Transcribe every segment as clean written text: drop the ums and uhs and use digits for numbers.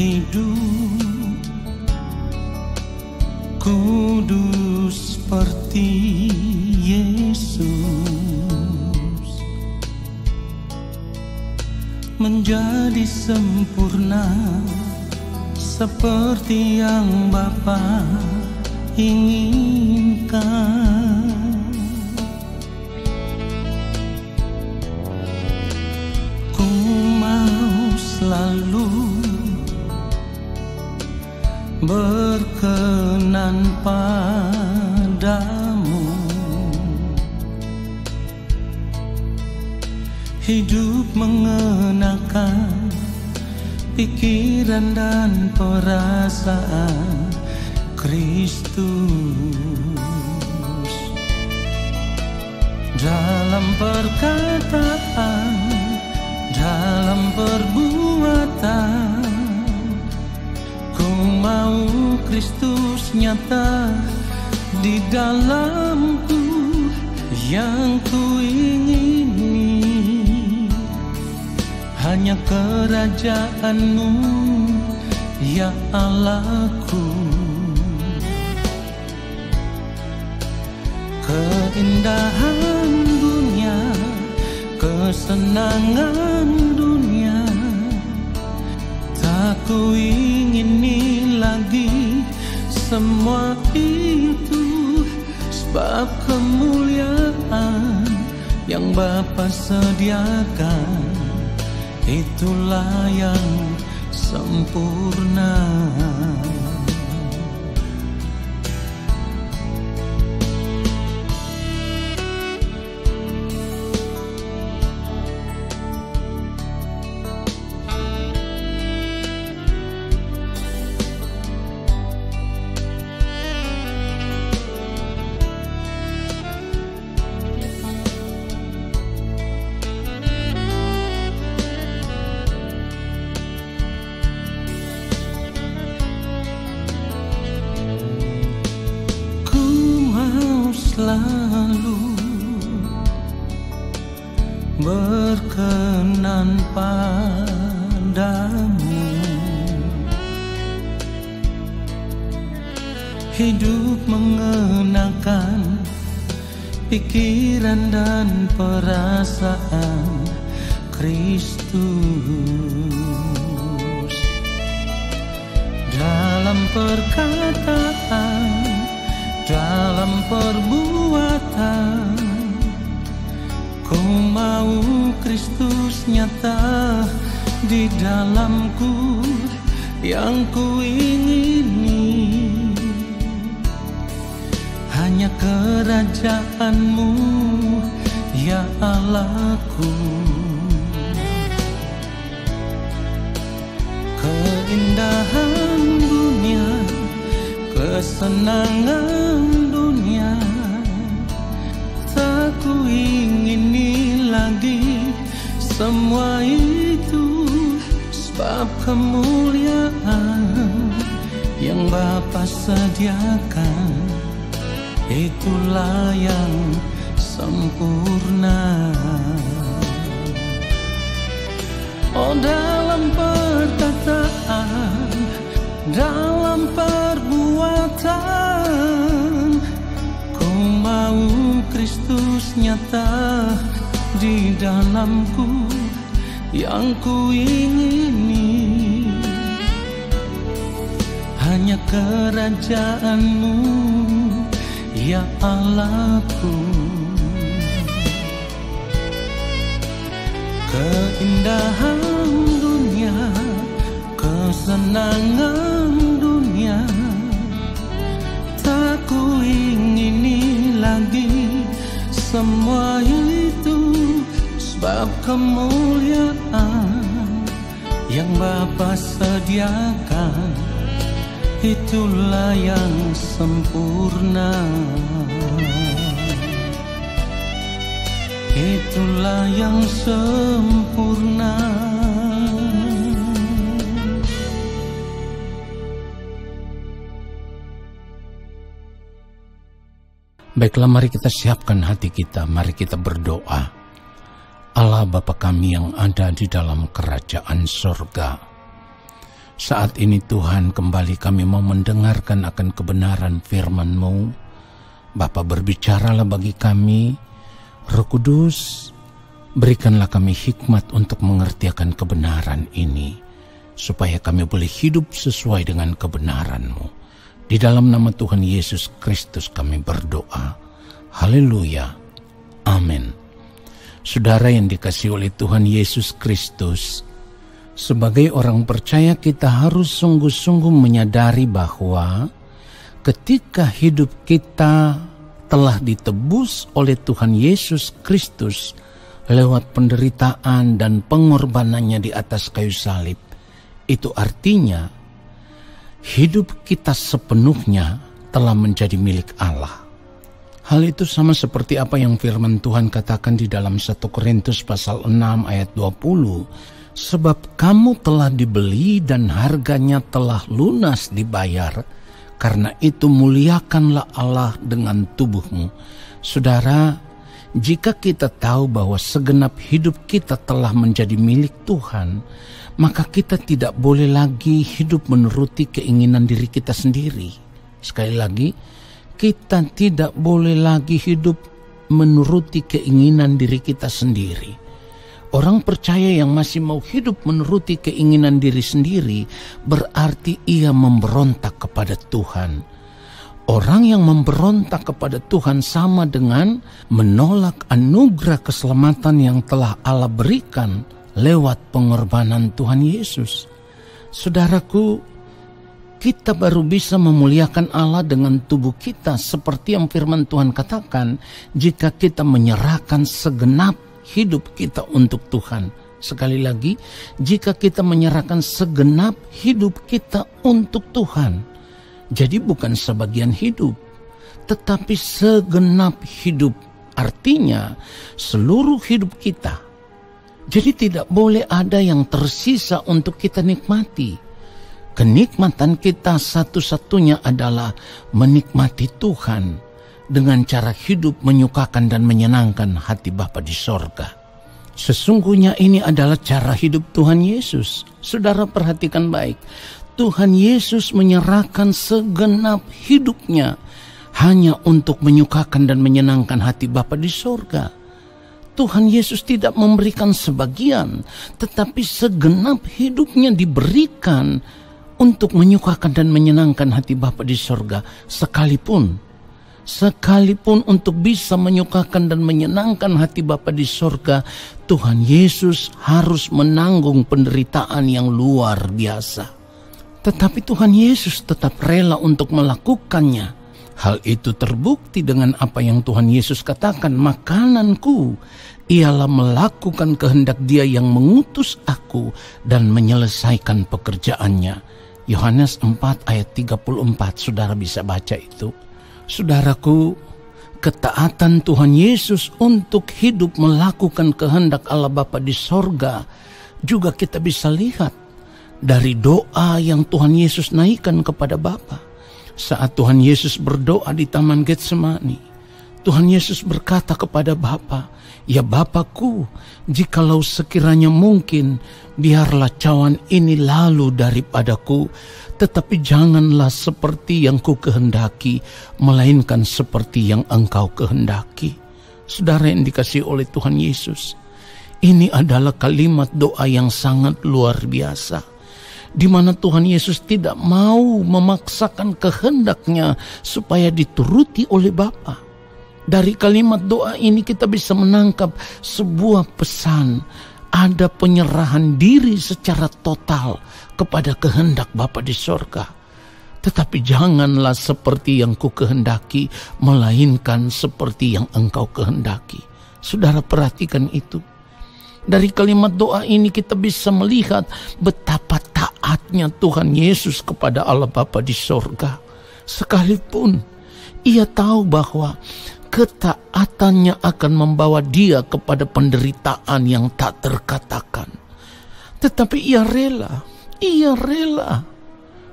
hidup kudus seperti Yesus, menjadi sempurna seperti yang Bapa inginkan. Ku mau selalu berkenan padamu, hidup mengenakan pikiran dan perasaan Kristus, dalam perkataan, dalam perbuatan. Ku mau Kristus nyata di dalamku, yang ku ingini hanya kerajaan-Mu, ya Allahku. Keindahan dunia, kesenangan dunia, tak ku ingini lagi semua itu, sebab kemuliaan yang Bapa sediakan, itulah yang sempurna. Selalu berkenan padamu, hidup mengenakan pikiran dan perasaan Kristus, dalam perkataan, dalam perbuatan. Ku mau Kristus nyata di dalamku, yang ku ingini hanya kerajaan-Mu, ya Allahku. Keindahan dunia, kesenangan dunia, tak ku ingini lagi semua itu, sebab kemuliaan yang Bapa sediakan, itulah yang sempurna. Oh, dalam perkataan, dalam perbuatan, ku mau Kristus nyata di dalamku, yang ku ingini hanya kerajaan-Mu, ya Allahku. Keindahan dunia, kesenangan dunia, tak ku ingini lagi semua itu, sebab kemuliaan yang Bapa sediakan, itulah yang sempurna. Itulah yang sempurna. Baiklah, mari kita siapkan hati kita, mari kita berdoa. Allah Bapa kami yang ada di dalam kerajaan surga, Saat ini Tuhan, kembali kami mau mendengarkan akan kebenaran firman-Mu. Bapa, berbicaralah bagi kami. Roh Kudus, berikanlah kami hikmat untuk mengerti akan kebenaran ini, supaya kami boleh hidup sesuai dengan kebenaran-Mu. Di dalam nama Tuhan Yesus Kristus kami berdoa. Haleluya. Amin. Saudara yang dikasihi oleh Tuhan Yesus Kristus, sebagai orang percaya kita harus sungguh-sungguh menyadari bahwa ketika hidup kita telah ditebus oleh Tuhan Yesus Kristus lewat penderitaan dan pengorbanannya di atas kayu salib, itu artinya hidup kita sepenuhnya telah menjadi milik Allah. Hal itu sama seperti apa yang firman Tuhan katakan di dalam 1 Korintus pasal 6 ayat 20. Sebab kamu telah dibeli dan harganya telah lunas dibayar, karena itu muliakanlah Allah dengan tubuhmu. Saudara, jika kita tahu bahwa segenap hidup kita telah menjadi milik Tuhan, maka kita tidak boleh lagi hidup menuruti keinginan diri kita sendiri. Sekali lagi, kita tidak boleh lagi hidup menuruti keinginan diri kita sendiri. Orang percaya yang masih mau hidup menuruti keinginan diri sendiri berarti ia memberontak kepada Tuhan. Orang yang memberontak kepada Tuhan sama dengan menolak anugerah keselamatan yang telah Allah berikan lewat pengorbanan Tuhan Yesus. Saudaraku, kita baru bisa memuliakan Allah dengan tubuh kita seperti yang firman Tuhan katakan, jika kita menyerahkan segenap hidup kita untuk Tuhan. Sekali lagi, jika kita menyerahkan segenap hidup kita untuk Tuhan. Jadi bukan sebagian hidup, tetapi segenap hidup. Artinya seluruh hidup kita. Jadi tidak boleh ada yang tersisa untuk kita nikmati. Kenikmatan kita satu-satunya adalah menikmati Tuhan dengan cara hidup menyukakan dan menyenangkan hati Bapa di sorga. Sesungguhnya ini adalah cara hidup Tuhan Yesus. Saudara perhatikan baik. Tuhan Yesus menyerahkan segenap hidupnya hanya untuk menyukakan dan menyenangkan hati Bapa di sorga. Tuhan Yesus tidak memberikan sebagian, tetapi segenap hidupnya diberikan untuk menyukakan dan menyenangkan hati Bapa di sorga. Sekalipun untuk bisa menyukakan dan menyenangkan hati Bapa di sorga, Tuhan Yesus harus menanggung penderitaan yang luar biasa. Tetapi Tuhan Yesus tetap rela untuk melakukannya. Hal itu terbukti dengan apa yang Tuhan Yesus katakan, makananku ialah melakukan kehendak Dia yang mengutus aku dan menyelesaikan pekerjaannya. Yohanes 4 ayat 34, saudara bisa baca itu. Saudaraku, ketaatan Tuhan Yesus untuk hidup melakukan kehendak Allah Bapa di sorga juga kita bisa lihat dari doa yang Tuhan Yesus naikkan kepada Bapa. Saat Tuhan Yesus berdoa di Taman Getsemani, Tuhan Yesus berkata kepada Bapa, "Ya Bapakku, jikalau sekiranya mungkin, biarlah cawan ini lalu daripadaku, tetapi janganlah seperti yang ku kehendaki, melainkan seperti yang Engkau kehendaki." Saudara yang dikasihi oleh Tuhan Yesus, ini adalah kalimat doa yang sangat luar biasa, di mana Tuhan Yesus tidak mau memaksakan kehendaknya supaya dituruti oleh Bapa. Dari kalimat doa ini kita bisa menangkap sebuah pesan, ada penyerahan diri secara total kepada kehendak Bapa di sorga. Tetapi janganlah seperti yang ku kehendaki, melainkan seperti yang Engkau kehendaki. Saudara perhatikan itu. Dari kalimat doa ini kita bisa melihat betapa taatnya Tuhan Yesus kepada Allah Bapa di sorga. Sekalipun Ia tahu bahwa ketaatannya akan membawa Dia kepada penderitaan yang tak terkatakan. Tetapi Ia rela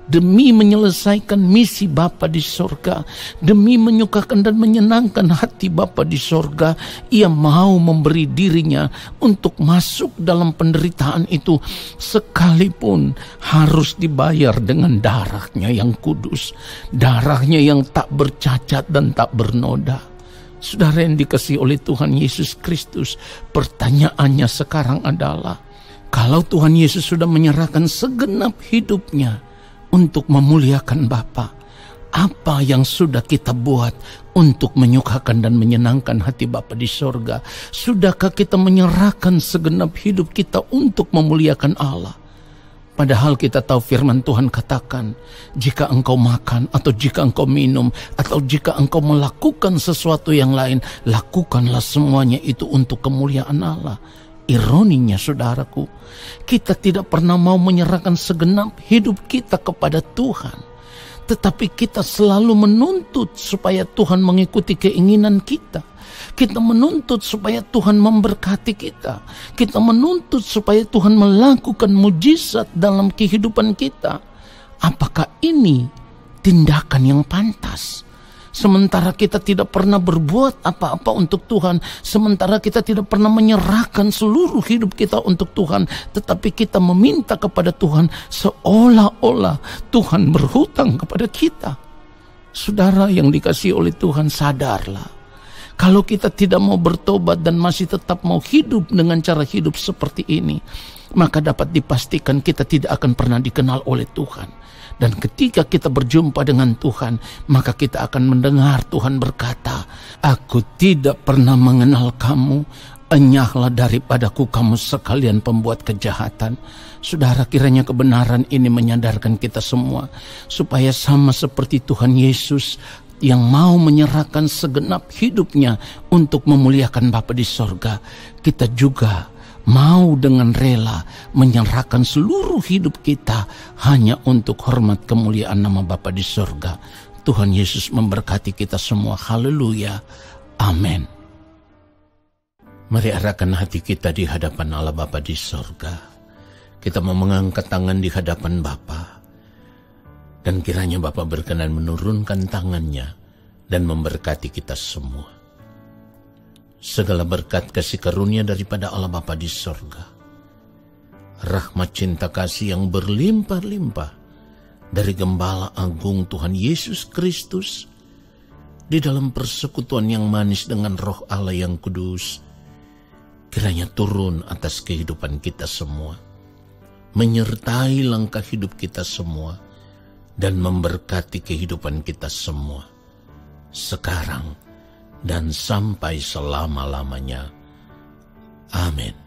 demi menyelesaikan misi Bapa di sorga, demi menyukakan dan menyenangkan hati Bapa di sorga, ia mau memberi dirinya untuk masuk dalam penderitaan itu, sekalipun harus dibayar dengan darahnya yang kudus, darahnya yang tak bercacat dan tak bernoda. Saudara yang dikasihi oleh Tuhan Yesus Kristus, pertanyaannya sekarang adalah, kalau Tuhan Yesus sudah menyerahkan segenap hidupnya untuk memuliakan Bapa, apa yang sudah kita buat untuk menyukakan dan menyenangkan hati Bapa di sorga? Sudahkah kita menyerahkan segenap hidup kita untuk memuliakan Allah? Padahal kita tahu firman Tuhan katakan, jika engkau makan atau jika engkau minum atau jika engkau melakukan sesuatu yang lain, lakukanlah semuanya itu untuk kemuliaan Allah. Ironinya saudaraku, kita tidak pernah mau menyerahkan segenap hidup kita kepada Tuhan, tetapi kita selalu menuntut supaya Tuhan mengikuti keinginan kita. Kita menuntut supaya Tuhan memberkati kita. Kita menuntut supaya Tuhan melakukan mujizat dalam kehidupan kita. Apakah ini tindakan yang pantas? Sementara kita tidak pernah berbuat apa-apa untuk Tuhan, sementara kita tidak pernah menyerahkan seluruh hidup kita untuk Tuhan, tetapi kita meminta kepada Tuhan seolah-olah Tuhan berhutang kepada kita. Saudara yang dikasihi oleh Tuhan, sadarlah, kalau kita tidak mau bertobat dan masih tetap mau hidup dengan cara hidup seperti ini, maka dapat dipastikan kita tidak akan pernah dikenal oleh Tuhan. Dan ketika kita berjumpa dengan Tuhan, maka kita akan mendengar Tuhan berkata, "Aku tidak pernah mengenal kamu, enyahlah daripadaku kamu sekalian pembuat kejahatan." Saudara, kiranya kebenaran ini menyadarkan kita semua, supaya sama seperti Tuhan Yesus yang mau menyerahkan segenap hidupnya untuk memuliakan Bapa di sorga, kita juga mau dengan rela menyerahkan seluruh hidup kita hanya untuk hormat kemuliaan nama Bapa di sorga. Tuhan Yesus memberkati kita semua. Haleluya. Amin. Mari arahkan hati kita di hadapan Allah Bapa di sorga. Kita mau mengangkat tangan di hadapan Bapa, dan kiranya Bapa berkenan menurunkan tangannya dan memberkati kita semua. Segala berkat kasih karunia daripada Allah Bapa di sorga, rahmat cinta kasih yang berlimpah-limpah dari Gembala Agung Tuhan Yesus Kristus, di dalam persekutuan yang manis dengan Roh Allah yang kudus, kiranya turun atas kehidupan kita semua, menyertai langkah hidup kita semua, dan memberkati kehidupan kita semua, sekarang dan sampai selama-lamanya. Amin.